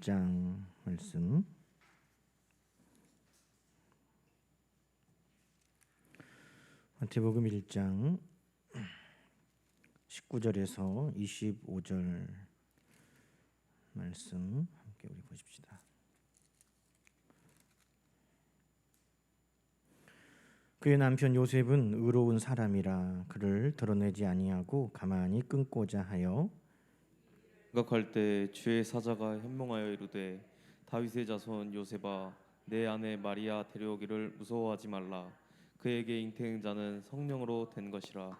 1장 말씀 마태복음 1장 19절에서 25절 말씀 함께 우리 보십시다. 그의 남편 요셉은 의로운 사람이라 그를 드러내지 아니하고 가만히 끊고자 하여 생각할 때 주의 사자가 현몽하여 이르되 다윗의 자손 요셉아 내 아내 마리아 데려오기를 무서워하지 말라. 그에게 잉태한 자는 성령으로 된 것이라.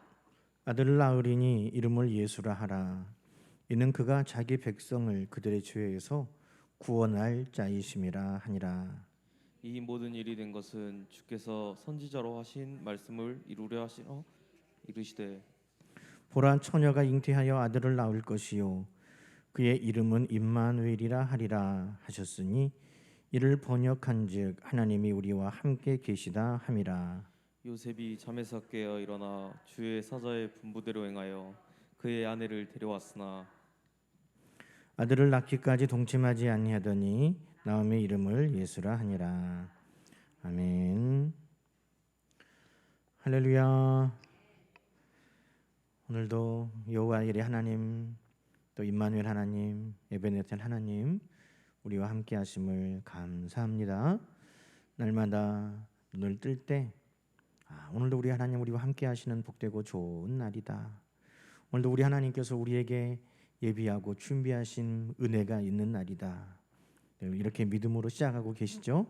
아들을 낳으리니 이름을 예수라 하라. 이는 그가 자기 백성을 그들의 죄에서 구원할 자이심이라 하니라. 이 모든 일이 된 것은 주께서 선지자로 하신 말씀을 이루려 하시어 이르시되 보라, 처녀가 잉태하여 아들을 낳을 것이요 그의 이름은 임마누엘이라 하리라 하셨으니 이를 번역한즉 하나님이 우리와 함께 계시다 함이라. 요셉이 잠에서 깨어 일어나 주의 사자의 분부대로 행하여 그의 아내를 데려왔으나 아들을 낳기까지 동침하지 아니하더니 나음의 이름을 예수라 하니라. 아멘. 할렐루야. 오늘도 여호와 일의 하나님, 또 임마누엘 하나님, 에베네셀 하나님 우리와 함께 하심을 감사합니다. 날마다 눈을 뜰 때 오늘도 우리 하나님 우리와 함께 하시는 복되고 좋은 날이다. 오늘도 우리 하나님께서 우리에게 예비하고 준비하신 은혜가 있는 날이다. 이렇게 믿음으로 시작하고 계시죠?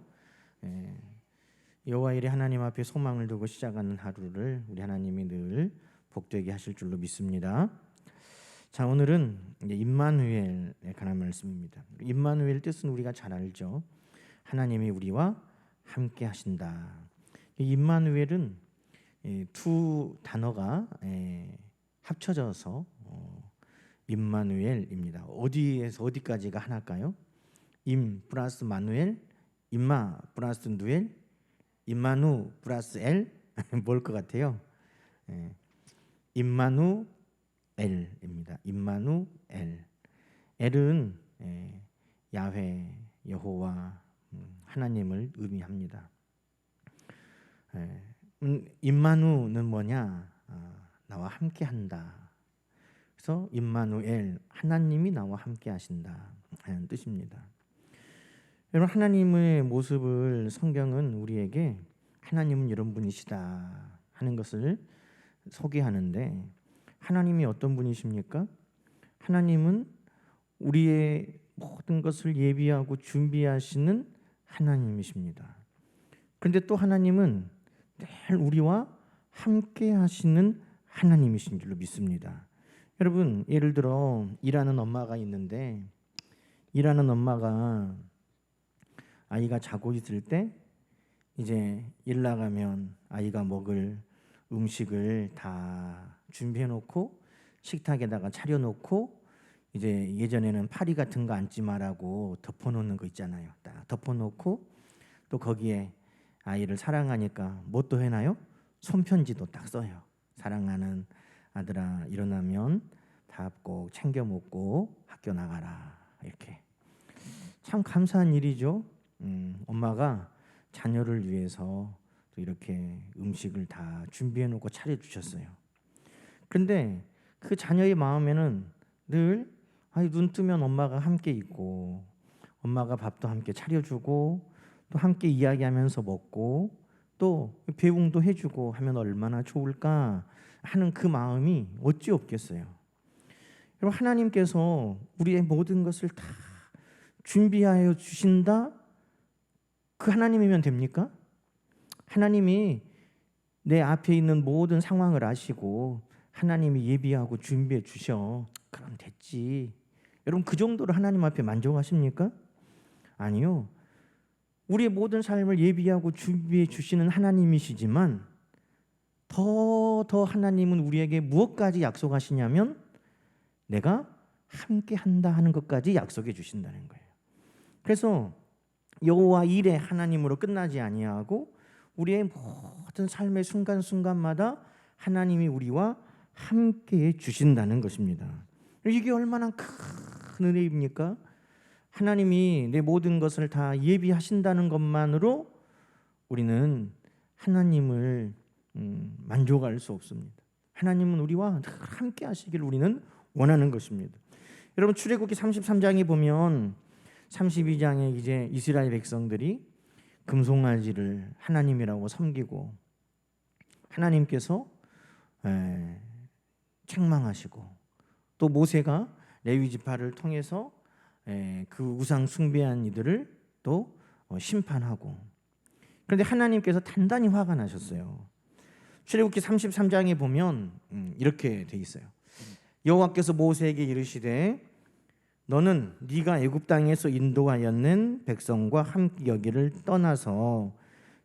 여호와 일의 하나님 앞에 소망을 두고 시작하는 하루를 우리 하나님이 늘 복되게 하실 줄로 믿습니다. 자, 오늘은 임마누엘에 관한 말씀입니다. 임마누엘 뜻은 우리가 잘 알죠. 하나님이 우리와 함께 하신다. 임마누엘은 두 단어가 합쳐져서 임마누엘입니다. 어디에서 어디까지가 하나일까요? 임 플러스 마누엘, 임마 플러스 누엘, 임마누 플러스 엘 뭘 것 같아요? 임마누엘입니다. 임마누엘. 엘은 야훼, 여호와, 하나님을 의미합니다. 임마누는 뭐냐? 나와 함께한다. 그래서 임마누엘, 하나님이 나와 함께하신다 하는 뜻입니다. 여러분, 하나님의 모습을 성경은 우리에게 하나님은 이런 분이시다 하는 것을 소개하는데, 하나님이 어떤 분이십니까? 하나님은 우리의 모든 것을 예비하고 준비하시는 하나님이십니다. 그런데 또 하나님은 늘 우리와 함께 하시는 하나님이신 줄로 믿습니다. 여러분, 예를 들어 일하는 엄마가 있는데, 일하는 엄마가 아이가 자고 있을 때 이제 일 나가면 아이가 먹을 음식을 다 준비해 놓고 식탁에다가 차려 놓고, 이제 예전에는 파리 같은 거 앉지 마라고 덮어 놓는 거 있잖아요. 딱 덮어 놓고 또 거기에 아이를 사랑하니까 뭐 또 해놔요? 손편지도 딱 써요. 사랑하는 아들아, 일어나면 밥 꼭 챙겨 먹고 학교 나가라. 이렇게 참 감사한 일이죠. 엄마가 자녀를 위해서 또 이렇게 음식을 다 준비해 놓고 차려 주셨어요. 그런데 그 자녀의 마음에는 늘 눈 뜨면 엄마가 함께 있고, 엄마가 밥도 함께 차려주고, 또 함께 이야기하면서 먹고, 또 배웅도 해주고 하면 얼마나 좋을까 하는 그 마음이 어찌 없겠어요. 여러분, 하나님께서 우리의 모든 것을 다 준비하여 주신다? 그 하나님이면 됩니까? 하나님이 내 앞에 있는 모든 상황을 아시고 하나님이 예비하고 준비해 주셔. 그럼 됐지. 여러분, 그 정도로 하나님 앞에 만족하십니까? 아니요. 우리의 모든 삶을 예비하고 준비해 주시는 하나님이시지만 더 하나님은 우리에게 무엇까지 약속하시냐면 내가 함께 한다 하는 것까지 약속해 주신다는 거예요. 그래서 여호와 일의 하나님으로 끝나지 아니하고 우리의 모든 삶의 순간순간마다 하나님이 우리와 함께 주신다는 것입니다. 이게 얼마나 큰 은혜입니까? 하나님이 내 모든 것을 다 예비하신다는 것만으로 우리는 하나님을 만족할 수 없습니다. 하나님은 우리와 늘 함께 하시기를 우리는 원하는 것입니다. 여러분 출애굽기 33장에 보면 32장에 이제 이스라엘 백성들이 금송아지를 하나님이라고 섬기고 하나님께서 책망하시고 또 모세가 레위 지파를 통해서 그 우상 숭배한 이들을 또 심판하고, 그런데 하나님께서 단단히 화가 나셨어요. 출애굽기 33장에 보면 이렇게 돼 있어요. 여호와께서 모세에게 이르시되 너는 네가 애굽 땅에서 인도하여 낸 백성과 함께 여기를 떠나서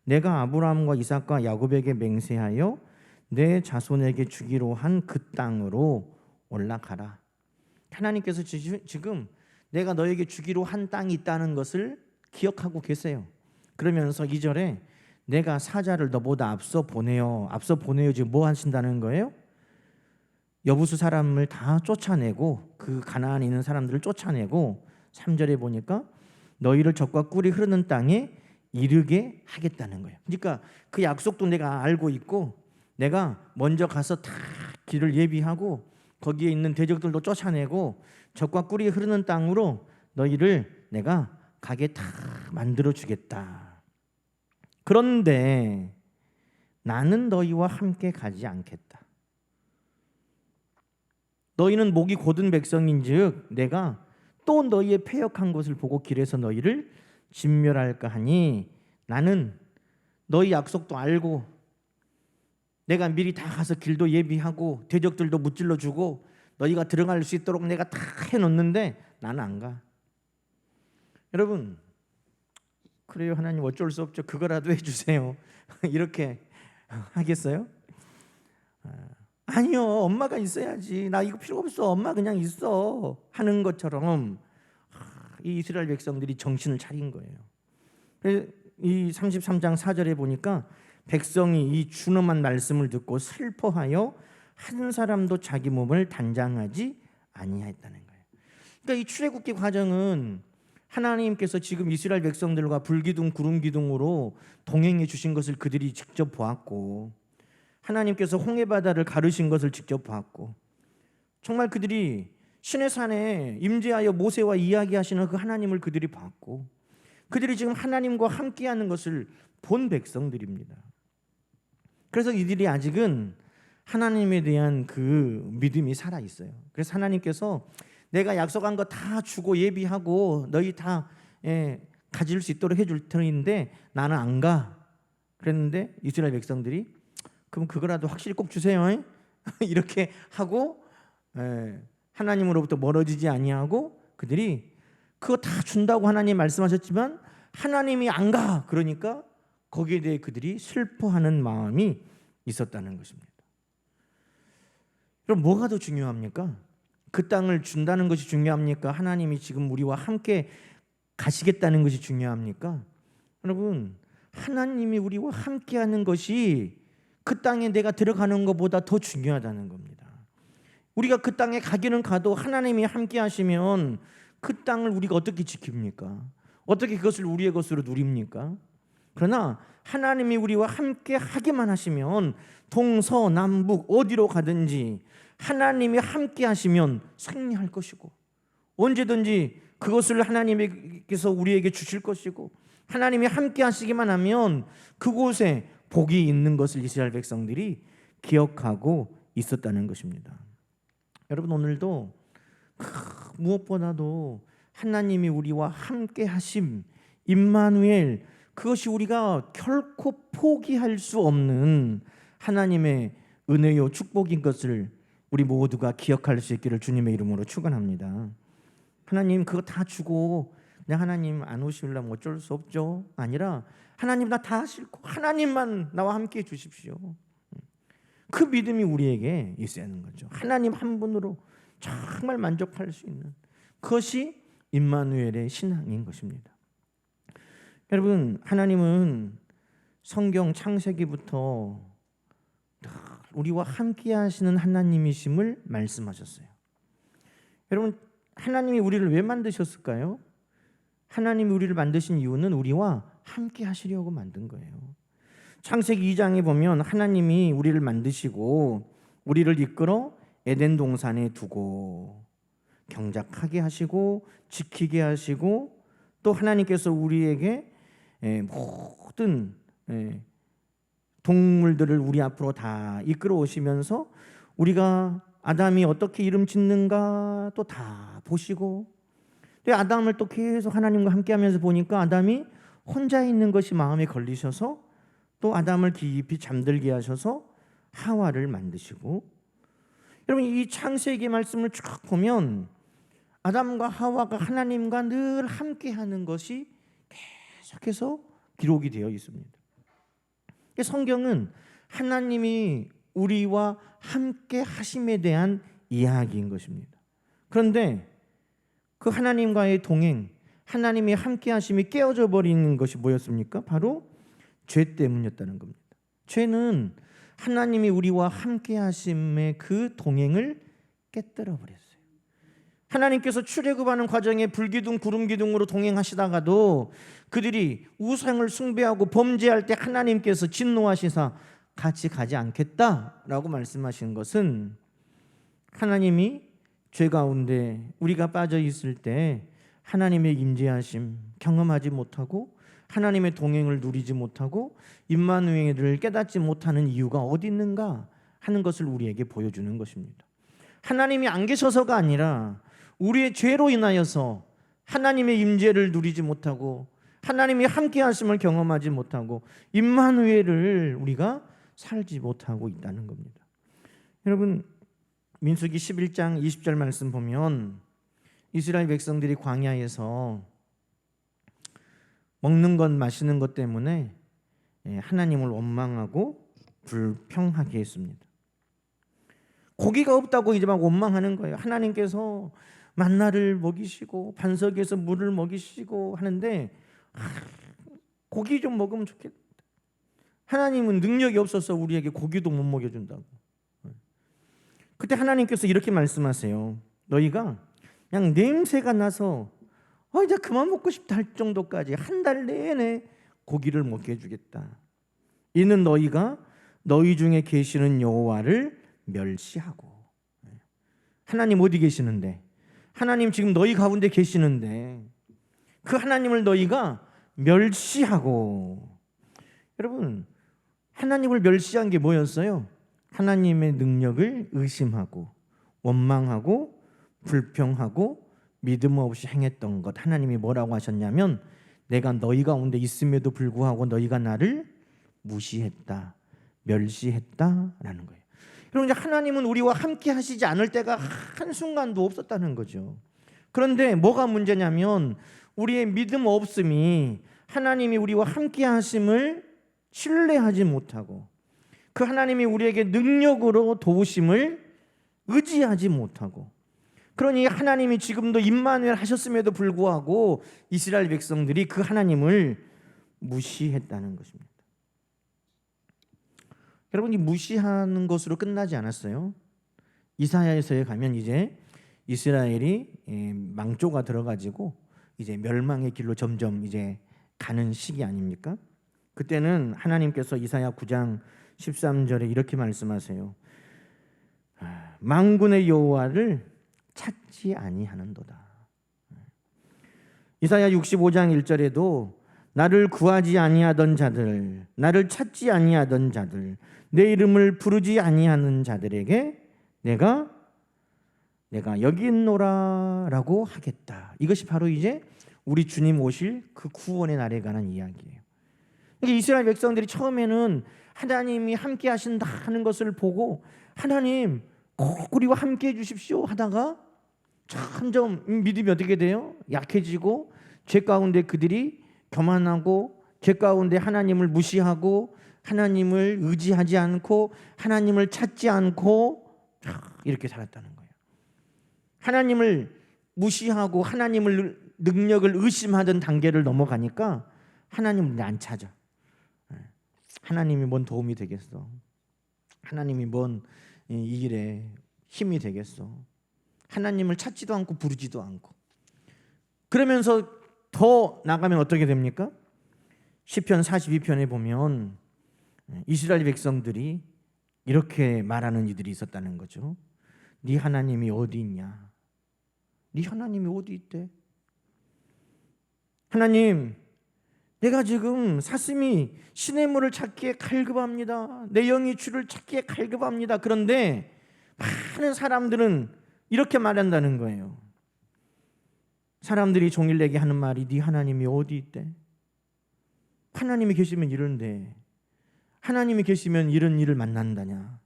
내가 아브라함과 이삭과 야곱에게 맹세하여 내 자손에게 주기로 한 그 땅으로 올라가라. 하나님께서 지금 내가 너에게 주기로 한 땅이 있다는 것을 기억하고 계세요. 그러면서 2절에 내가 사자를 너보다 앞서 보내어 지금 뭐 하신다는 거예요? 여부수 사람을 다 쫓아내고 그 가나안에 있는 사람들을 쫓아내고 3절에 보니까 너희를 적과 꿀이 흐르는 땅에 이르게 하겠다는 거예요. 그러니까 그 약속도 내가 알고 있고 내가 먼저 가서 다 길을 예비하고 거기에 있는 대적들도 쫓아내고 적과 꿀이 흐르는 땅으로 너희를 내가 가게 다 만들어 주겠다. 그런데 나는 너희와 함께 가지 않겠다. 너희는 목이 곧은 백성인즉 내가 또 너희의 패역한 것을 보고 길에서 너희를 진멸할까 하니 나는 너희 약속도 알고 내가 미리 다 가서 길도 예비하고 대적들도 무찔러 주고 너희가 들어갈 수 있도록 내가 다 해놓는데 나는 안 가. 여러분 그래요, 하나님 어쩔 수 없죠. 그거라도 해주세요. 이렇게 하겠어요? 아니요, 엄마가 있어야지. 나 이거 필요 없어. 엄마 그냥 있어. 하는 것처럼 이 이스라엘 백성들이 정신을 차린 거예요. 그래서 이 33장 4절에 보니까 백성이 이 준엄한 말씀을 듣고 슬퍼하여 한 사람도 자기 몸을 단장하지 아니하였다는 거예요. 그러니까 이 출애굽기 과정은 하나님께서 지금 이스라엘 백성들과 불기둥 구름기둥으로 동행해 주신 것을 그들이 직접 보았고 하나님께서 홍해바다를 가르신 것을 직접 보았고 정말 그들이 시내산에 임재하여 모세와 이야기하시는 그 하나님을 그들이 봤고 그들이 지금 하나님과 함께하는 것을 본 백성들입니다. 그래서 이들이 아직은 하나님에 대한 그 믿음이 살아 있어요. 그래서 하나님께서 내가 약속한 거 다 주고 예비하고 너희 다 가질 수 있도록 해줄 터인데 나는 안 가. 그랬는데 이스라엘 백성들이 그럼 그거라도 확실히 꼭 주세요. 이렇게 하고 하나님으로부터 멀어지지 아니하고 그들이 그거 다 준다고 하나님 말씀하셨지만 하나님이 안 가. 그러니까 거기에 대해 그들이 슬퍼하는 마음이 있었다는 것입니다. 그럼 뭐가 더 중요합니까? 그 땅을 준다는 것이 중요합니까? 하나님이 지금 우리와 함께 가시겠다는 것이 중요합니까? 여러분, 하나님이 우리와 함께하는 것이 그 땅에 내가 들어가는 것보다 더 중요하다는 겁니다. 우리가 그 땅에 가기는 가도 하나님이 함께 하시면 그 땅을 우리가 어떻게 지킵니까? 어떻게 그것을 우리의 것으로 누립니까? 그러나 하나님이 우리와 함께 하기만 하시면 동서남북 어디로 가든지 하나님이 함께 하시면 승리할 것이고 언제든지 그것을 하나님께서 우리에게 주실 것이고 하나님이 함께 하시기만 하면 그곳에 복이 있는 것을 이스라엘 백성들이 기억하고 있었다는 것입니다. 여러분 오늘도 무엇보다도 하나님이 우리와 함께 하심 임마누엘 그것이 우리가 결코 포기할 수 없는 하나님의 은혜요 축복인 것을 우리 모두가 기억할 수 있기를 주님의 이름으로 축원합니다. 하나님 그거 다 주고 그냥 하나님 안 오시려면 어쩔 수 없죠. 아니라 하나님 나 다 싫고 하나님만 나와 함께 해 주십시오. 그 믿음이 우리에게 있어야 하는 거죠. 하나님 한 분으로 정말 만족할 수 있는 그것이 임마누엘의 신앙인 것입니다. 여러분 하나님은 성경 창세기부터 우리와 함께 하시는 하나님이심을 말씀하셨어요. 여러분 하나님이 우리를 왜 만드셨을까요? 하나님이 우리를 만드신 이유는 우리와 함께 하시려고 만든 거예요. 창세기 2장에 보면 하나님이 우리를 만드시고 우리를 이끌어 에덴 동산에 두고 경작하게 하시고 지키게 하시고 또 하나님께서 우리에게 모든 동물들을 우리 앞으로 다 이끌어 오시면서 우리가 아담이 어떻게 이름 짓는가 또 다 보시고 또 아담을 또 계속 하나님과 함께 하면서 보니까 아담이 혼자 있는 것이 마음에 걸리셔서 또 아담을 깊이 잠들게 하셔서 하와를 만드시고, 여러분 이 창세기 말씀을 쭉 보면 아담과 하와가 하나님과 늘 함께하는 것이 계속해서 기록이 되어 있습니다. 성경은 하나님이 우리와 함께 하심에 대한 이야기인 것입니다. 그런데 그 하나님과의 동행, 하나님이 함께 하심이 깨어져 버리는 것이 뭐였습니까? 바로 죄 때문이었다는 겁니다. 죄는 하나님이 우리와 함께 하심의 그 동행을 깨뜨려 버렸어요. 하나님께서 출애굽하는 과정에 불기둥 구름기둥으로 동행하시다가도 그들이 우상을 숭배하고 범죄할 때 하나님께서 진노하시사 같이 가지 않겠다라고 말씀하신 것은 하나님이 죄 가운데 우리가 빠져 있을 때 하나님의 임재하심 경험하지 못하고 하나님의 동행을 누리지 못하고 임마누엘을 깨닫지 못하는 이유가 어디 있는가 하는 것을 우리에게 보여주는 것입니다. 하나님이 안 계셔서가 아니라 우리의 죄로 인하여서 하나님의 임재를 누리지 못하고 하나님이 함께 하심을 경험하지 못하고 임마누엘을 우리가 살지 못하고 있다는 겁니다. 여러분 민수기 11장 20절 말씀 보면 이스라엘 백성들이 광야에서 먹는 것 마시는 것 때문에 하나님을 원망하고 불평하게 했습니다. 고기가 없다고 이제 막 원망하는 거예요. 하나님께서 만나를 먹이시고 반석에서 물을 먹이시고 하는데 고기 좀 먹으면 좋겠다. 하나님은 능력이 없어서 우리에게 고기도 못 먹여준다고. 그때 하나님께서 이렇게 말씀하세요. 너희가 그냥 냄새가 나서 이제 그만 먹고 싶다 할 정도까지 한 달 내내 고기를 먹게 해주겠다. 이는 너희가 너희 중에 계시는 여호와를 멸시하고. 하나님 어디 계시는데? 하나님 지금 너희 가운데 계시는데 그 하나님을 너희가 멸시하고. 여러분 하나님을 멸시한 게 뭐였어요? 하나님의 능력을 의심하고 원망하고 불평하고 믿음 없이 행했던 것. 하나님이 뭐라고 하셨냐면 내가 너희 가운데 있음에도 불구하고 너희가 나를 무시했다, 멸시했다라는 거예요. 여러분 하나님은 우리와 함께 하시지 않을 때가 한순간도 없었다는 거죠. 그런데 뭐가 문제냐면 우리의 믿음 없음이 하나님이 우리와 함께 하심을 신뢰하지 못하고 그 하나님이 우리에게 능력으로 도우심을 의지하지 못하고, 그러니 하나님이 지금도 임마누엘 하셨음에도 불구하고 이스라엘 백성들이 그 하나님을 무시했다는 것입니다. 여러분 이 무시하는 것으로 끝나지 않았어요. 이사야서에 가면 이제 이스라엘이 망조가 들어가지고 이제 멸망의 길로 점점 이제 가는 시기 아닙니까? 그때는 하나님께서 이사야 9장 13절에 이렇게 말씀하세요. 만군의 여호와를 찾지 아니하는도다. 이사야 65장 1절에도 나를 구하지 아니하던 자들, 나를 찾지 아니하던 자들, 내 이름을 부르지 아니하는 자들에게 내가 여기 있노라라고 하겠다. 이것이 바로 이제 우리 주님 오실 그 구원의 날에 관한 이야기예요. 이스라엘 백성들이 처음에는 하나님이 함께 하신다 하는 것을 보고 하나님 꼭 우리와 함께 해 주십시오 하다가 점점 믿음이 어떻게 돼요? 약해지고 죄 가운데 그들이 교만하고 죄 가운데 하나님을 무시하고 하나님을 의지하지 않고 하나님을 찾지 않고 이렇게 살았다는 거예요. 하나님을 무시하고 하나님을 능력을 의심하던 단계를 넘어가니까 하나님을 안 찾아. 하나님이 뭔 도움이 되겠어? 하나님이 뭔 이 일에 힘이 되겠어? 하나님을 찾지도 않고 부르지도 않고 그러면서 더 나가면 어떻게 됩니까? 시편 42편에 보면 이스라엘 백성들이 이렇게 말하는 이들이 있었다는 거죠. 네 하나님이 어디 있냐? 네 하나님이 어디 있대? 하나님, 내가 지금 사슴이 시냇물을 찾기에 갈급합니다. 내 영이 주를 찾기에 갈급합니다. 그런데 많은 사람들은 이렇게 말한다는 거예요. 사람들이 종일 내게 하는 말이 네 하나님이 어디 있대? 하나님이 계시면 이런데, 하나님이 계시면 이런 일을 만난다냐?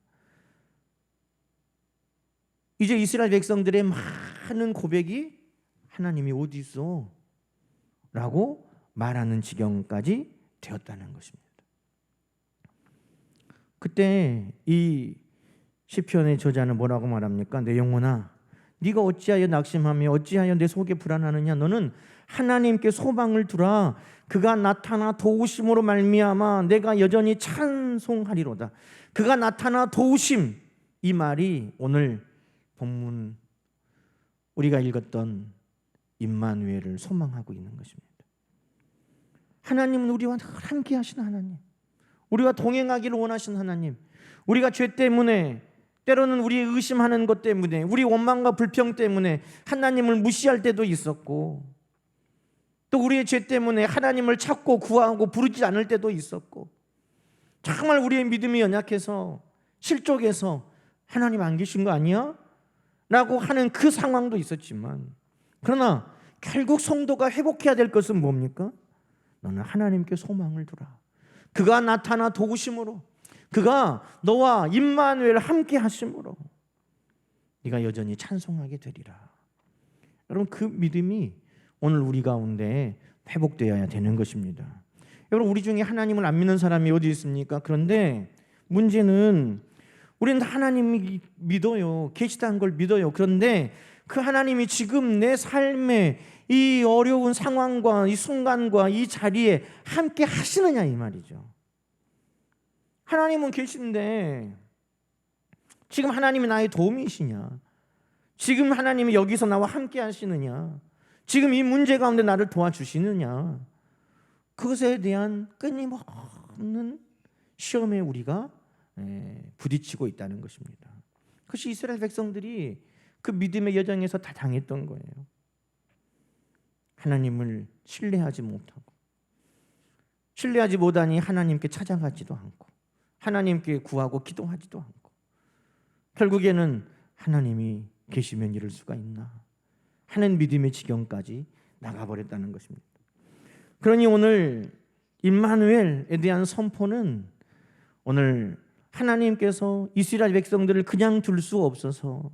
이제 이스라엘 백성들의 많은 고백이 하나님이 어디 있어? 라고 말하는 지경까지 되었다는 것입니다. 그때 이 시편의 저자는 뭐라고 말합니까? 내 영혼아, 네가 어찌하여 낙심하며 어찌하여 내 속에 불안하느냐? 너는 하나님께 소망을 두라. 그가 나타나 도우심으로 말미암아 내가 여전히 찬송하리로다. 그가 나타나 도우심, 이 말이 오늘 본문 우리가 읽었던 임마누엘을 소망하고 있는 것입니다. 하나님은 우리와 함께 하시는 하나님, 우리와 동행하기를 원하시는 하나님, 우리가 죄 때문에, 때로는 우리의 의심하는 것 때문에, 우리 원망과 불평 때문에 하나님을 무시할 때도 있었고, 또 우리의 죄 때문에 하나님을 찾고 구하고 부르지 않을 때도 있었고, 정말 우리의 믿음이 연약해서 실족해서 하나님 안 계신 거 아니야? 라고 하는 그 상황도 있었지만, 그러나 결국 성도가 회복해야 될 것은 뭡니까? 너는 하나님께 소망을 두라. 그가 나타나 도우심으로, 그가 너와 임마누엘 함께 하심으로 네가 여전히 찬송하게 되리라. 여러분, 그 믿음이 오늘 우리 가운데 회복되어야 되는 것입니다. 여러분, 우리 중에 하나님을 안 믿는 사람이 어디 있습니까? 그런데 문제는 우리는 하나님이 믿어요. 계시다는 걸 믿어요. 그런데 그 하나님이 지금 내 삶에 이 어려운 상황과 이 순간과 이 자리에 함께 하시느냐, 이 말이죠. 하나님은 계신데 지금 하나님이 나의 도움이시냐? 지금 하나님이 여기서 나와 함께 하시느냐? 지금 이 문제 가운데 나를 도와주시느냐? 그것에 대한 끊임없는 시험에 우리가 부딪히고 있다는 것입니다. 그것이 이스라엘 백성들이 그 믿음의 여정에서 다 당했던 거예요. 하나님을 신뢰하지 못하고, 신뢰하지 못하니 하나님께 찾아가지도 않고, 하나님께 구하고 기도하지도 않고, 결국에는 하나님이 계시면 이럴 수가 있나 하는 믿음의 지경까지 나가버렸다는 것입니다. 그러니 오늘 임마누엘에 대한 선포는 오늘 하나님께서 이스라엘 백성들을 그냥 둘 수 없어서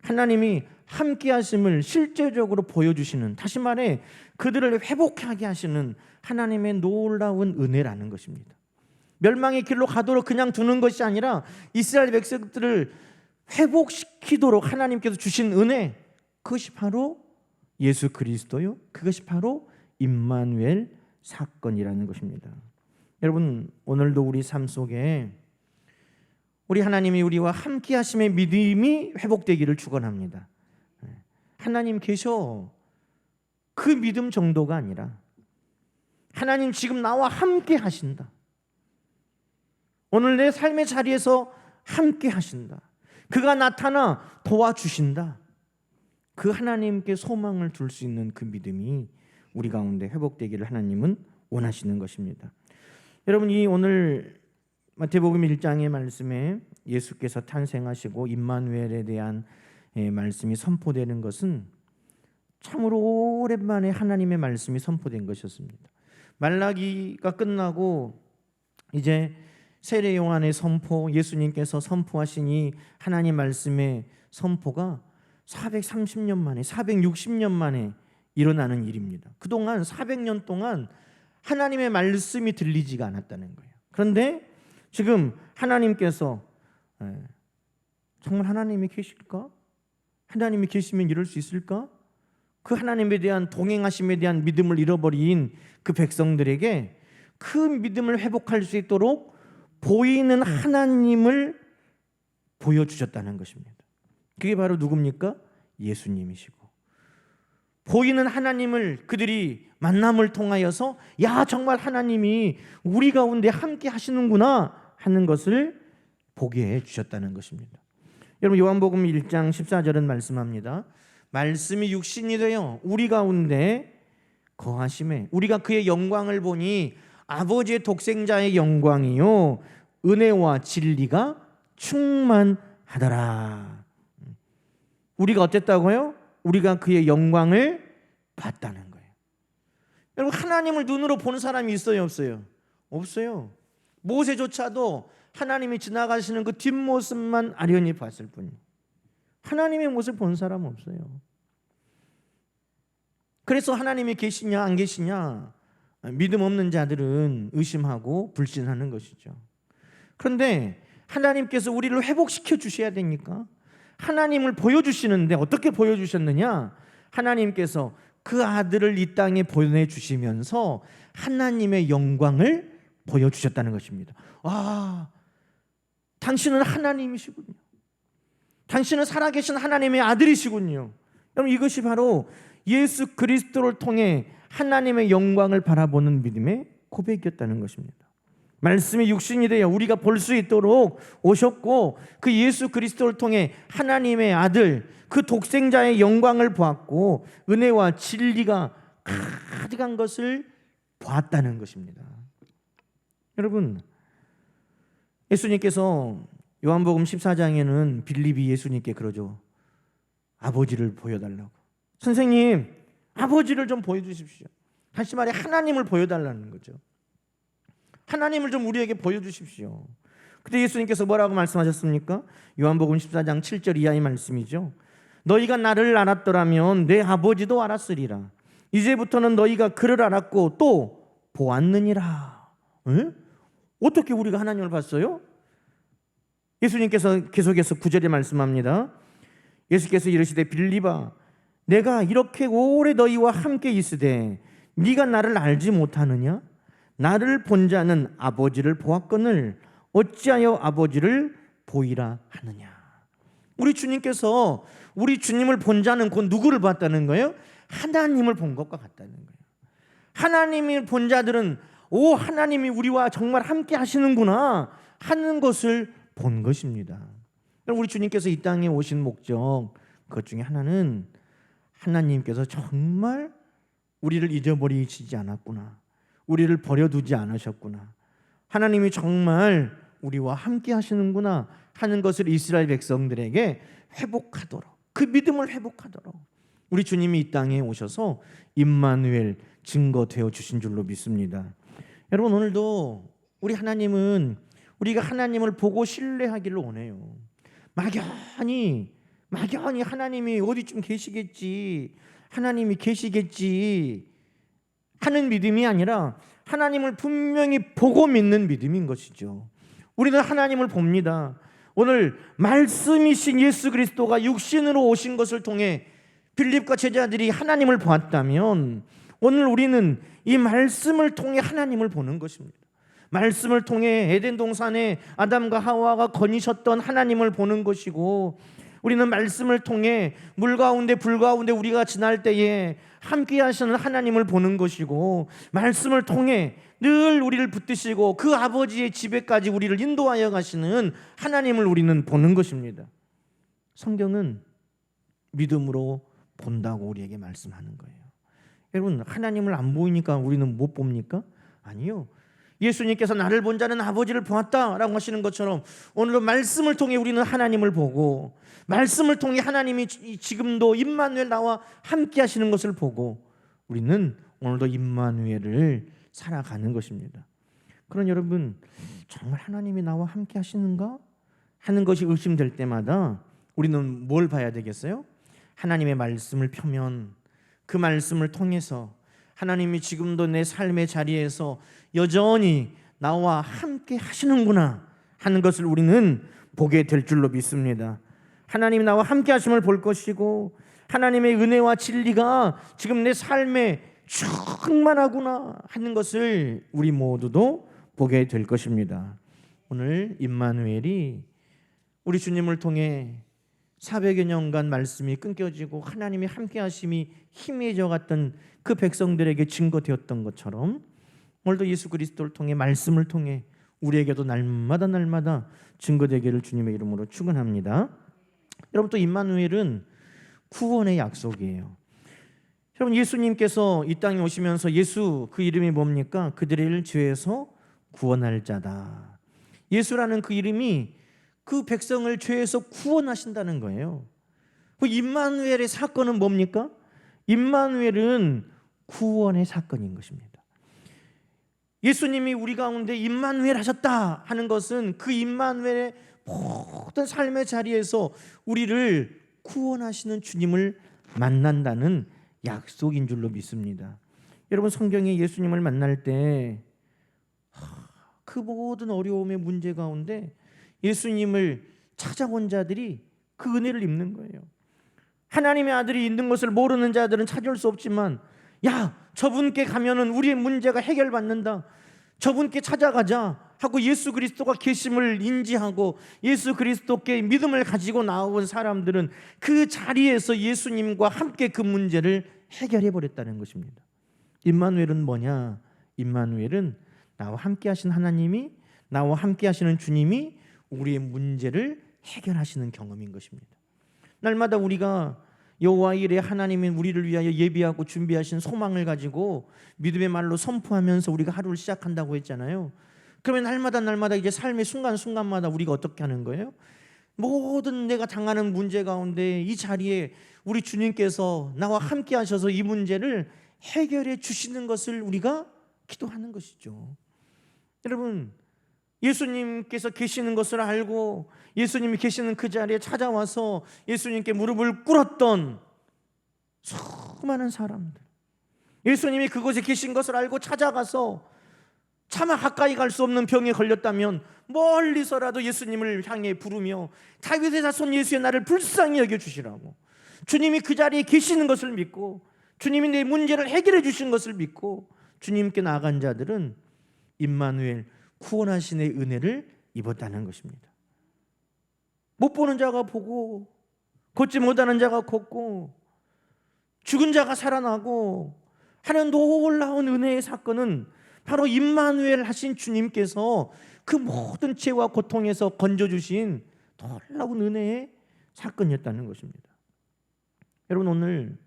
하나님이 함께 하심을 실제적으로 보여주시는, 다시 말해 그들을 회복하게 하시는 하나님의 놀라운 은혜라는 것입니다. 멸망의 길로 가도록 그냥 두는 것이 아니라 이스라엘 백성들을 회복시키도록 하나님께서 주신 은혜, 그것이 바로 예수 그리스도요, 그것이 바로 임마누엘 사건이라는 것입니다. 여러분, 오늘도 우리 삶 속에 우리 하나님이 우리와 함께 하심의 믿음이 회복되기를 축원합니다. 하나님 계셔, 그 믿음 정도가 아니라 하나님 지금 나와 함께 하신다, 오늘 내 삶의 자리에서 함께 하신다, 그가 나타나 도와주신다, 그 하나님께 소망을 둘 수 있는 그 믿음이 우리 가운데 회복되기를 하나님은 원하시는 것입니다. 여러분, 이 오늘 마태복음 1장의 말씀에 예수께서 탄생하시고 임마누엘에 대한 말씀이 선포되는 것은 참으로 오랜만에 하나님의 말씀이 선포된 것이었습니다. 말라기가 끝나고 이제 세례 요한의 선포, 예수님께서 선포하신 이 하나님 말씀의 선포가 430년 만에, 460년 만에 일어나는 일입니다. 그동안 400년 동안 하나님의 말씀이 들리지가 않았다는 거예요. 그런데 지금 하나님께서 정말 하나님이 계실까? 하나님이 계시면 이럴 수 있을까? 그 하나님에 대한 동행하심에 대한 믿음을 잃어버린 그 백성들에게 그 믿음을 회복할 수 있도록 보이는 하나님을 보여주셨다는 것입니다. 그게 바로 누굽니까? 예수님이시고, 보이는 하나님을 그들이 만남을 통하여서 야, 정말 하나님이 우리 가운데 함께 하시는구나 하는 것을 보게 해 주셨다는 것입니다. 여러분, 요한복음 1장 14절은 말씀합니다. 말씀이 육신이 되어 우리 가운데 거하심에 우리가 그의 영광을 보니 아버지의 독생자의 영광이요 은혜와 진리가 충만하더라. 우리가 어땠다고요? 우리가 그의 영광을 봤다는 거예요. 여러분, 하나님을 눈으로 본 사람이 있어요, 없어요? 없어요. 모세조차도 하나님이 지나가시는 그 뒷모습만 아련히 봤을 뿐이에요. 하나님의 모습을 본 사람은 없어요. 그래서 하나님이 계시냐 안 계시냐 믿음 없는 자들은 의심하고 불신하는 것이죠. 그런데 하나님께서 우리를 회복시켜 주셔야 되니까 하나님을 보여주시는데 어떻게 보여주셨느냐? 하나님께서 그 아들을 이 땅에 보내주시면서 하나님의 영광을 보여주셨다는 것입니다. 와, 당신은 하나님이시군요. 당신은 살아계신 하나님의 아들이시군요. 여러분, 이것이 바로 예수 그리스도를 통해 하나님의 영광을 바라보는 믿음의 고백이었다는 것입니다. 말씀이 육신이 되어 우리가 볼 수 있도록 오셨고 그 예수 그리스도를 통해 하나님의 아들 그 독생자의 영광을 보았고 은혜와 진리가 가득한 것을 보았다는 것입니다. 여러분, 예수님께서 요한복음 14장에는 빌립이 예수님께 그러죠. 아버지를 보여달라고. 선생님, 아버지를 좀 보여주십시오. 다시 말해 하나님을 보여달라는 거죠. 하나님을 좀 우리에게 보여주십시오. 그때 예수님께서 뭐라고 말씀하셨습니까? 요한복음 14장 7절 이하의 말씀이죠. 너희가 나를 알았더라면 내 아버지도 알았으리라. 이제부터는 너희가 그를 알았고 또 보았느니라. 에? 어떻게 우리가 하나님을 봤어요? 예수님께서 계속해서 9절에 말씀합니다. 예수께서 이르시되 빌립아, 내가 이렇게 오래 너희와 함께 있으되 네가 나를 알지 못하느냐? 나를 본 자는 아버지를 보았거늘 어찌하여 아버지를 보이라 하느냐. 우리 주님께서 우리 주님을 본 자는 곧 누구를 봤다는 거예요? 하나님을 본 것과 같다는 거예요. 하나님을 본 자들은 오, 하나님이 우리와 정말 함께 하시는구나 하는 것을 본 것입니다. 우리 주님께서 이 땅에 오신 목적, 그것 중에 하나는 하나님께서 정말 우리를 잊어버리시지 않았구나, 우리를 버려두지 않으셨구나, 하나님이 정말 우리와 함께 하시는구나 하는 것을 이스라엘 백성들에게 회복하도록, 그 믿음을 회복하도록 우리 주님이 이 땅에 오셔서 임마누엘 증거되어 주신 줄로 믿습니다. 여러분, 오늘도 우리 하나님은 우리가 하나님을 보고 신뢰하기를 원해요. 막연히 하나님이 어디쯤 계시겠지, 하나님이 계시겠지 하는 믿음이 아니라 하나님을 분명히 보고 믿는 믿음인 것이죠. 우리는 하나님을 봅니다. 오늘 말씀이신 예수 그리스도가 육신으로 오신 것을 통해 빌립과 제자들이 하나님을 보았다면 오늘 우리는 이 말씀을 통해 하나님을 보는 것입니다. 말씀을 통해 에덴 동산에 아담과 하와가 거니셨던 하나님을 보는 것이고, 우리는 말씀을 통해 물 가운데 불 가운데 우리가 지날 때에 함께 하시는 하나님을 보는 것이고, 말씀을 통해 늘 우리를 붙드시고 그 아버지의 집에까지 우리를 인도하여 가시는 하나님을 우리는 보는 것입니다. 성경은 믿음으로 본다고 우리에게 말씀하는 거예요. 여러분, 하나님을 안 보이니까 우리는 못 봅니까? 아니요. 예수님께서 나를 본 자는 아버지를 보았다라고 하시는 것처럼 오늘도 말씀을 통해 우리는 하나님을 보고, 말씀을 통해 하나님이 지금도 임마누엘 나와 함께 하시는 것을 보고 우리는 오늘도 임마누엘을 살아가는 것입니다. 그런 여러분, 정말 하나님이 나와 함께 하시는가 하는 것이 의심될 때마다 우리는 뭘 봐야 되겠어요? 하나님의 말씀을 펴면 그 말씀을 통해서 하나님이 지금도 내 삶의 자리에서 여전히 나와 함께 하시는구나 하는 것을 우리는 보게 될 줄로 믿습니다. 하나님이 나와 함께 하심을 볼 것이고, 하나님의 은혜와 진리가 지금 내 삶에 충만하구나 하는 것을 우리 모두도 보게 될 것입니다. 오늘 임마누엘이 우리 주님을 통해 400여 년간 말씀이 끊겨지고 하나님의 함께 하심이 희미해져 갔던 그 백성들에게 증거되었던 것처럼 오늘도 예수 그리스도를 통해 말씀을 통해 우리에게도 날마다 증거되기를 주님의 이름으로 축원합니다. 여러분, 또 임마누엘은 구원의 약속이에요. 여러분, 예수님께서 이 땅에 오시면서 예수, 그 이름이 뭡니까? 그들을 죄에서 구원할 자다. 예수라는 그 이름이 그 백성을 죄에서 구원하신다는 거예요. 그 임마누엘의 사건은 뭡니까? 임마누엘은 구원의 사건인 것입니다. 예수님이 우리 가운데 임마누엘 하셨다 하는 것은 그 임마누엘의 모든 삶의 자리에서 우리를 구원하시는 주님을 만난다는 약속인 줄로 믿습니다. 여러분, 성경에 예수님을 만날 때 그 모든 어려움의 문제 가운데 예수님을 찾아온 자들이 그 은혜를 입는 거예요. 하나님의 아들이 있는 것을 모르는 자들은 찾을 수 없지만, 야, 저분께 가면은 우리의 문제가 해결받는다, 저분께 찾아가자 하고 예수 그리스도가 계심을 인지하고 예수 그리스도께 믿음을 가지고 나온 사람들은 그 자리에서 예수님과 함께 그 문제를 해결해 버렸다는 것입니다. 임마누엘은 뭐냐? 임마누엘은 나와 함께 하신 하나님이, 나와 함께 하시는 주님이 우리의 문제를 해결하시는 경험인 것입니다. 날마다 우리가 여호와 일에 하나님이 우리를 위하여 예비하고 준비하신 소망을 가지고 믿음의 말로 선포하면서 우리가 하루를 시작한다고 했잖아요. 그러면 날마다 이제 삶의 순간순간마다 우리가 어떻게 하는 거예요? 모든 내가 당하는 문제 가운데 이 자리에 우리 주님께서 나와 함께 하셔서 이 문제를 해결해 주시는 것을 우리가 기도하는 것이죠. 여러분, 예수님께서 계시는 것을 알고 예수님이 계시는 그 자리에 찾아와서 예수님께 무릎을 꿇었던 수많은 사람들, 예수님이 그곳에 계신 것을 알고 찾아가서 차마 가까이 갈 수 없는 병에 걸렸다면 멀리서라도 예수님을 향해 부르며 다윗의 자손 예수의 나를 불쌍히 여겨주시라고, 주님이 그 자리에 계시는 것을 믿고 주님이 내 문제를 해결해 주신 것을 믿고 주님께 나아간 자들은 임마누엘, 구원하신의 은혜를 입었다는 것입니다. 못 보는 자가 보고 걷지 못하는 자가 걷고 죽은 자가 살아나고 하는 놀라운 은혜의 사건은 바로 임마누엘 하신 주님께서 그 모든 죄와 고통에서 건져주신 놀라운 은혜의 사건이었다는 것입니다. 여러분, 오늘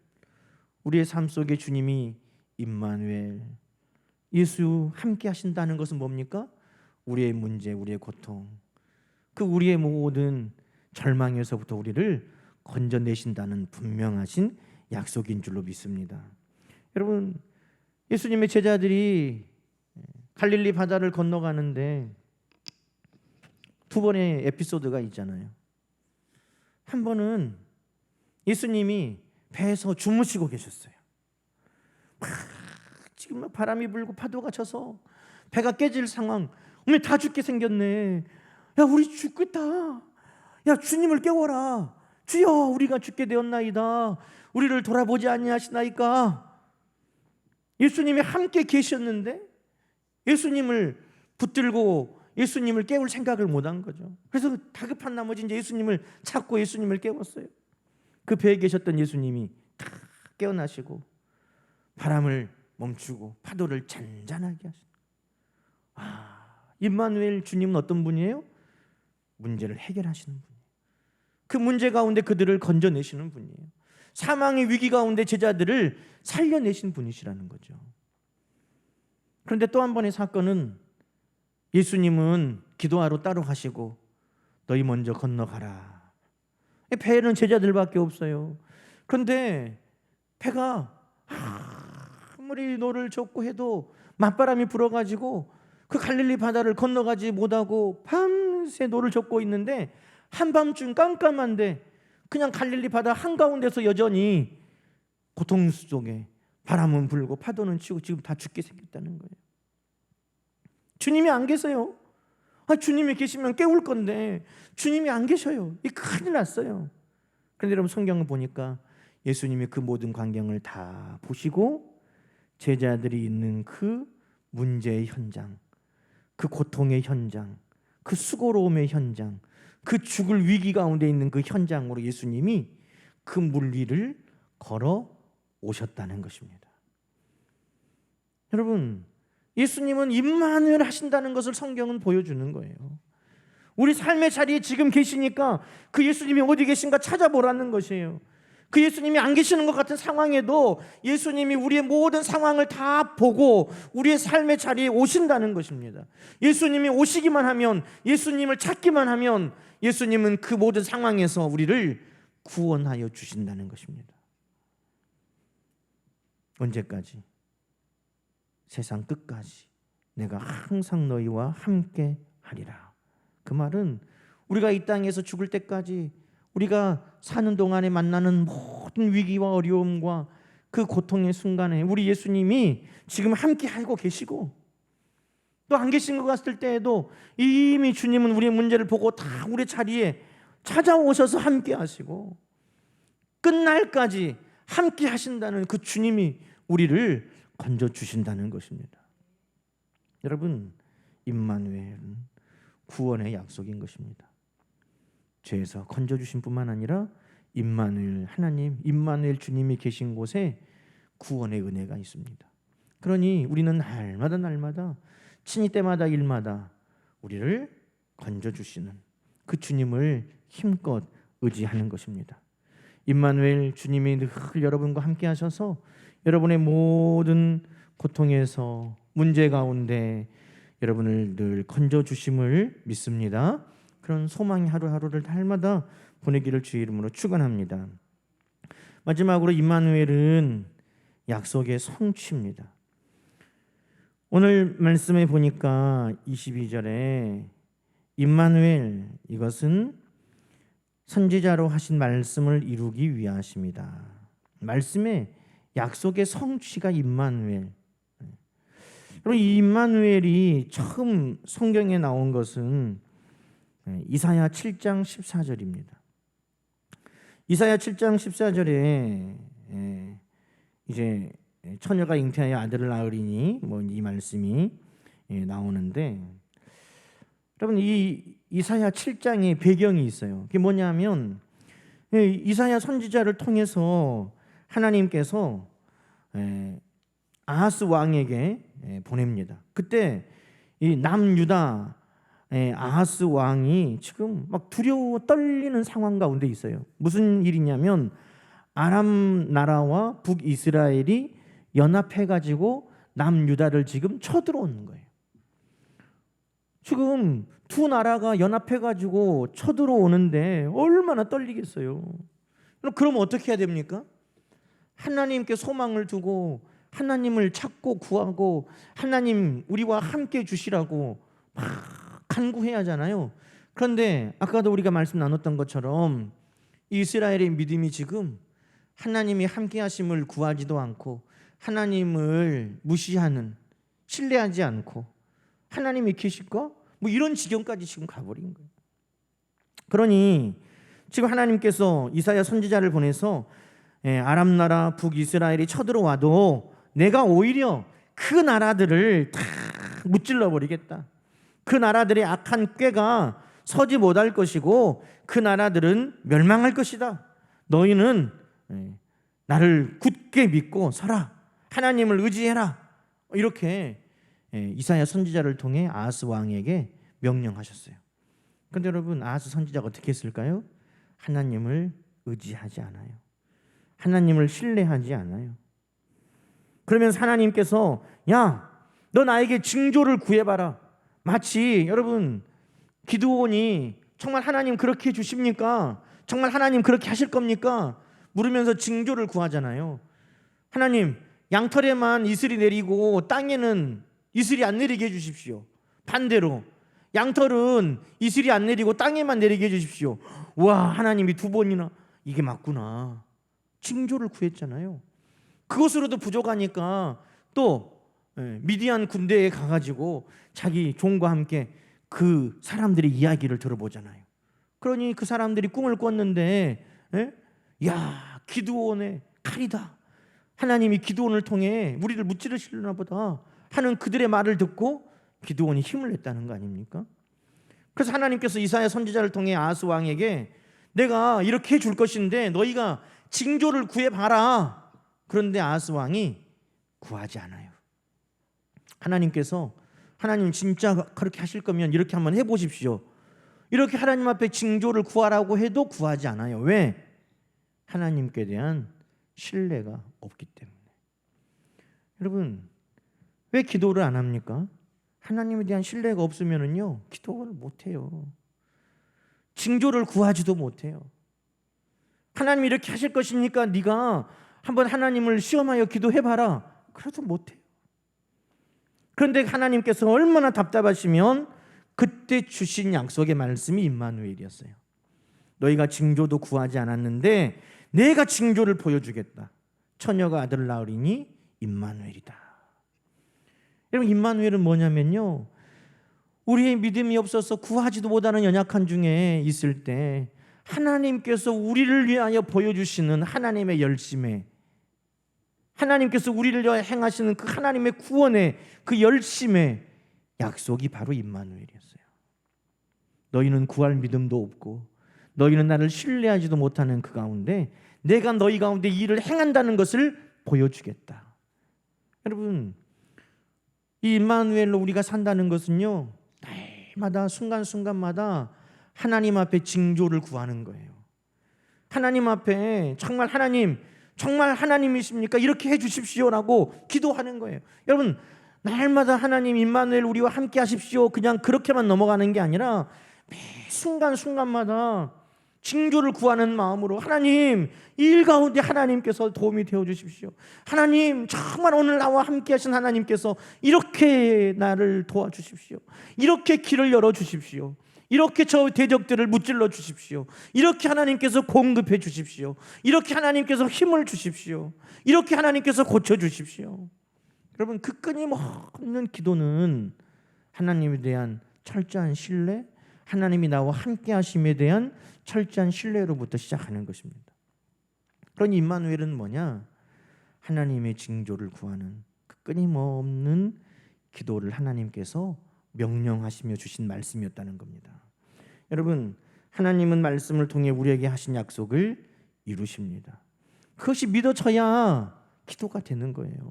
우리의 삶 속에 주님이 임마누엘, 예수 함께 하신다는 것은 뭡니까? 우리의 문제, 우리의 고통, 그 우리의 모든 절망에서부터 우리를 건져내신다는 분명하신 약속인 줄로 믿습니다. 여러분, 예수님의 제자들이 갈릴리 바다를 건너가는데 두 번의 에피소드가 있잖아요. 한 번은 예수님이 배에서 주무시고 계셨어요. 지금 막 바람이 불고 파도가 쳐서 배가 깨질 상황. 어머, 다 죽게 생겼네. 야, 우리 죽겠다. 야, 주님을 깨워라. 주여, 우리가 죽게 되었나이다. 우리를 돌아보지 아니하시나이까. 예수님이 함께 계셨는데 예수님을 붙들고 예수님을 깨울 생각을 못한 거죠. 그래서 다급한 나머지 이제 예수님을 찾고 예수님을 깨웠어요. 그 배에 계셨던 예수님이 다 깨어나시고 바람을 멈추고 파도를 잔잔하게 하시고, 임마누엘 주님은 어떤 분이에요? 문제를 해결하시는 분이에요. 그 문제 가운데 그들을 건져내시는 분이에요. 사망의 위기 가운데 제자들을 살려내신 분이시라는 거죠. 그런데 또 한 번의 사건은 예수님은 기도하러 따로 가시고 너희 먼저 건너가라. 배에는 제자들밖에 없어요. 그런데 배가 아무리 노를 젓고 해도 맞바람이 불어가지고 그 갈릴리 바다를 건너가지 못하고 밤새 노를 젓고 있는데 한밤중 깜깜한데 그냥 갈릴리 바다 한가운데서 여전히 고통 속에 바람은 불고 파도는 치고 지금 다 죽게 생겼다는 거예요. 주님이 안 계세요. 주님이 계시면 깨울 건데 주님이 안 계셔요. 이 큰일 났어요. 그런데 여러분, 성경을 보니까 예수님이 그 모든 광경을 다 보시고 제자들이 있는 그 문제의 현장, 그 고통의 현장, 그 수고로움의 현장, 그 죽을 위기 가운데 있는 그 현장으로 예수님이 그 물 위를 걸어 오셨다는 것입니다. 여러분, 예수님은 임마누엘 하신다는 것을 성경은 보여주는 거예요. 우리 삶의 자리에 지금 계시니까 그 예수님이 어디 계신가 찾아보라는 것이에요. 그 예수님이 안 계시는 것 같은 상황에도 예수님이 우리의 모든 상황을 다 보고 우리의 삶의 자리에 오신다는 것입니다. 예수님이 오시기만 하면, 예수님을 찾기만 하면 예수님은 그 모든 상황에서 우리를 구원하여 주신다는 것입니다. 언제까지? 세상 끝까지 내가 항상 너희와 함께 하리라. 그 말은 우리가 이 땅에서 죽을 때까지, 우리가 사는 동안에 만나는 모든 위기와 어려움과 그 고통의 순간에 우리 예수님이 지금 함께 하고 계시고, 또 안 계신 것 같을 때에도 이미 주님은 우리의 문제를 보고 다 우리 자리에 찾아오셔서 함께 하시고 끝날까지 함께 하신다는 그 주님이 우리를 건져주신다는 것입니다. 여러분, 임마누엘은 구원의 약속인 것입니다. 죄에서 건져주신 뿐만 아니라 임마누엘 하나님, 임마누엘 주님이 계신 곳에 구원의 은혜가 있습니다. 그러니 우리는 날마다 친이 때마다 일마다 우리를 건져주시는 그 주님을 힘껏 의지하는 것입니다. 임마누엘 주님이 늘 여러분과 함께 하셔서 여러분의 모든 고통에서, 문제 가운데 여러분을 늘 건져주심을 믿습니다. 그런 소망의 하루하루를 날마다 보내기를 주의 이름으로 축원합니다. 마지막으로 임마누엘은 약속의 성취입니다. 오늘 말씀에 보니까 22절에 임마누엘, 이것은 선지자로 하신 말씀을 이루기 위하십니다. 말씀에 약속의 성취가 임마누엘. 여러분, 이 임마누엘이 처음 성경에 나온 것은 이사야 7장 14절입니다. 이사야 7장 14절에 이제 처녀가 잉태하여 아들을 낳으리니 이 말씀이 나오는데, 여러분, 이 이사야 7장의 배경이 있어요. 그게 뭐냐면 이사야 선지자를 통해서 하나님께서 아하스 왕에게 보냅니다. 그때 이 남유다 아하스 왕이 지금 막 두려워 떨리는 상황 가운데 있어요. 무슨 일이냐면 아람 나라와 북이스라엘이 연합해가지고 남유다를 지금 쳐들어오는 거예요. 지금 두 나라가 연합해가지고 쳐들어오는데 얼마나 떨리겠어요. 그럼 어떻게 해야 됩니까? 하나님께 소망을 두고 하나님을 찾고 구하고 하나님 우리와 함께 주시라고 막 간구해야 하잖아요. 그런데 아까도 우리가 말씀 나눴던 것처럼 이스라엘의 믿음이 지금 하나님이 함께 하심을 구하지도 않고 하나님을 무시하는, 신뢰하지 않고 하나님이 계실까? 이런 지경까지 지금 가버린 거예요. 그러니 지금 하나님께서 이사야 선지자를 보내서 아람 나라 북이스라엘이 쳐들어와도 내가 오히려 그 나라들을 다 무찔러 버리겠다. 그 나라들의 악한 꾀가 서지 못할 것이고 그 나라들은 멸망할 것이다. 너희는 나를 굳게 믿고 서라. 하나님을 의지해라. 이렇게 이사야 선지자를 통해 아하스 왕에게 명령하셨어요. 그런데 여러분, 아하스 선지자가 어떻게 했을까요? 하나님을 의지하지 않아요. 하나님을 신뢰하지 않아요. 그러면서 하나님께서 야, 너 나에게 징조를 구해봐라. 마치 여러분, 기드온이 정말 하나님 그렇게 해주십니까? 정말 하나님 그렇게 하실 겁니까? 물으면서 징조를 구하잖아요. 하나님, 양털에만 이슬이 내리고 땅에는 이슬이 안 내리게 해주십시오. 반대로 양털은 이슬이 안 내리고 땅에만 내리게 해주십시오. 와, 하나님이 두 번이나, 이게 맞구나. 징조를 구했잖아요. 그것으로도 부족하니까 또 미디안 군대에 가가지고 자기 종과 함께 그 사람들의 이야기를 들어보잖아요. 그러니 그 사람들이 꿈을 꿨는데 야, 기드온의 칼이다. 하나님이 기드온을 통해 우리를 무찌르시려나 보다 하는 그들의 말을 듣고 기드온이 힘을 냈다는 거 아닙니까? 그래서 하나님께서 이사야 선지자를 통해 아하스 왕에게 내가 이렇게 해줄 것인데 너희가 징조를 구해봐라. 그런데 아하스 왕이 구하지 않아요. 하나님께서 하나님 진짜 그렇게 하실 거면 이렇게 한번 해보십시오. 이렇게 하나님 앞에 징조를 구하라고 해도 구하지 않아요. 왜? 하나님께 대한 신뢰가 없기 때문에. 여러분, 왜 기도를 안 합니까? 하나님에 대한 신뢰가 없으면은요, 기도를 못 해요. 징조를 구하지도 못해요. 하나님 이렇게 하실 것이니까 네가 한번 하나님을 시험하여 기도해봐라. 그래도 못해요. 그런데 하나님께서 얼마나 답답하시면 그때 주신 약속의 말씀이 임마누엘이었어요. 너희가 징조도 구하지 않았는데 내가 징조를 보여주겠다. 처녀가 아들을 낳으리니 임마누엘이다. 여러분, 임마누엘은 뭐냐면요, 우리의 믿음이 없어서 구하지도 못하는 연약한 중에 있을 때 하나님께서 우리를 위하여 보여주시는 하나님의 열심에, 하나님께서 우리를 위하여 행하시는 그 하나님의 구원의 그 열심에 약속이 바로 임마누엘이었어요. 너희는 구할 믿음도 없고 너희는 나를 신뢰하지도 못하는 그 가운데 내가 너희 가운데 이 일을 행한다는 것을 보여주겠다. 여러분, 이 임마누엘로 우리가 산다는 것은요, 날마다 순간순간마다 하나님 앞에 징조를 구하는 거예요. 하나님 앞에 정말 하나님, 정말 하나님이십니까? 이렇게 해주십시오라고 기도하는 거예요. 여러분, 날마다 하나님 임마누엘 우리와 함께 하십시오 그냥 그렇게만 넘어가는 게 아니라 매 순간순간마다 징조를 구하는 마음으로 하나님, 이 일 가운데 하나님께서 도움이 되어 주십시오. 하나님, 정말 오늘 나와 함께 하신 하나님께서 이렇게 나를 도와주십시오. 이렇게 길을 열어주십시오. 이렇게 저 대적들을 무찔러 주십시오. 이렇게 하나님께서 공급해 주십시오. 이렇게 하나님께서 힘을 주십시오. 이렇게 하나님께서 고쳐주십시오. 여러분, 그 끊임없는 기도는 하나님에 대한 철저한 신뢰, 하나님이 나와 함께 하심에 대한 철저한 신뢰로부터 시작하는 것입니다. 그러니 임마누엘은 뭐냐? 하나님의 징조를 구하는 그 끊임없는 기도를 하나님께서 명령하시며 주신 말씀이었다는 겁니다. 여러분, 하나님은 말씀을 통해 우리에게 하신 약속을 이루십니다. 그것이 믿어져야 기도가 되는 거예요.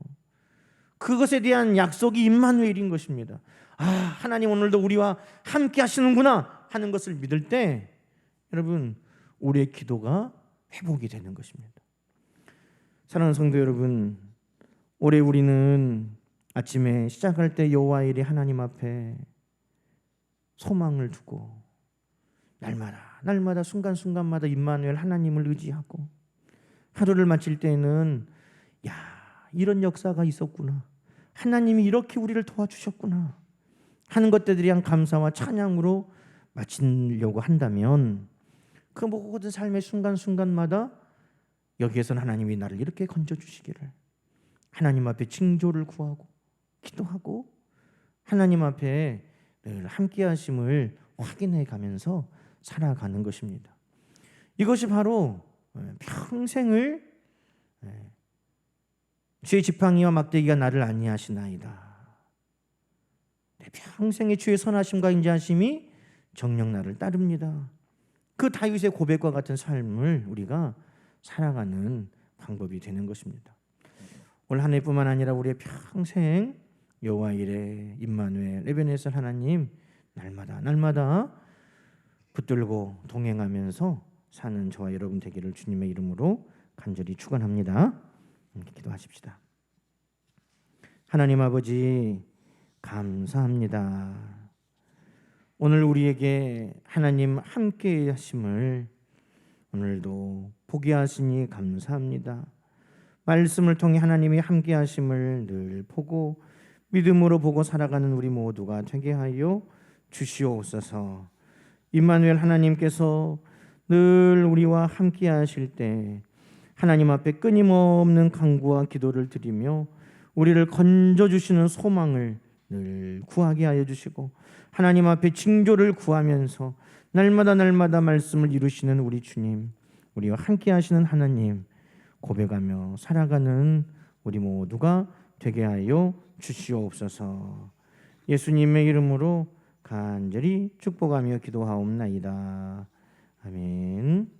그것에 대한 약속이 임마누엘인 것입니다. 아, 하나님 오늘도 우리와 함께 하시는구나 하는 것을 믿을 때 여러분, 우리의 기도가 회복이 되는 것입니다. 사랑하는 성도 여러분, 올해 우리는 아침에 시작할 때 여호와 일에 하나님 앞에 소망을 두고 날마다 순간순간마다 임마누엘 하나님을 의지하고 하루를 마칠 때에는 야, 이런 역사가 있었구나, 하나님이 이렇게 우리를 도와주셨구나 하는 것들에 대한 감사와 찬양으로 마치려고 한다면 그 모든 삶의 순간순간마다 여기에서는 하나님이 나를 이렇게 건져주시기를, 하나님 앞에 징조를 구하고 기도하고 하나님 앞에 늘 함께 하심을 확인해 가면서 살아가는 것입니다. 이것이 바로 평생을 주의 지팡이와 막대기가 나를 안위하시나이다, 내 평생의 주의 선하심과 인자하심이 정녕 나를 따릅니다. 그 다윗의 고백과 같은 삶을 우리가 살아가는 방법이 되는 것입니다. 올 한 해뿐만 아니라 우리의 평생 여호와 이레, 임마누엘, 에베네셀 하나님 날마다 붙들고 동행하면서 사는 저와 여러분 되기를 주님의 이름으로 간절히 축원합니다. 기도하십시다. 하나님 아버지, 감사합니다. 오늘 우리에게 하나님 함께 하심을 오늘도 보게 하시니 감사합니다. 말씀을 통해 하나님이 함께 하심을 늘 보고 믿음으로 보고 살아가는 우리 모두가 되게 하여 주시옵소서. 임마누엘 하나님께서 늘 우리와 함께 하실 때 하나님 앞에 끊임없는 간구와 기도를 드리며 우리를 건져주시는 소망을 늘 구하게 하여 주시고 하나님 앞에 징조를 구하면서 날마다 말씀을 이루시는 우리 주님, 우리와 함께 하시는 하나님 고백하며 살아가는 우리 모두가 되게 하여 주시옵소서. 예수님의 이름으로 간절히 축복하며 기도하옵나이다. 아멘.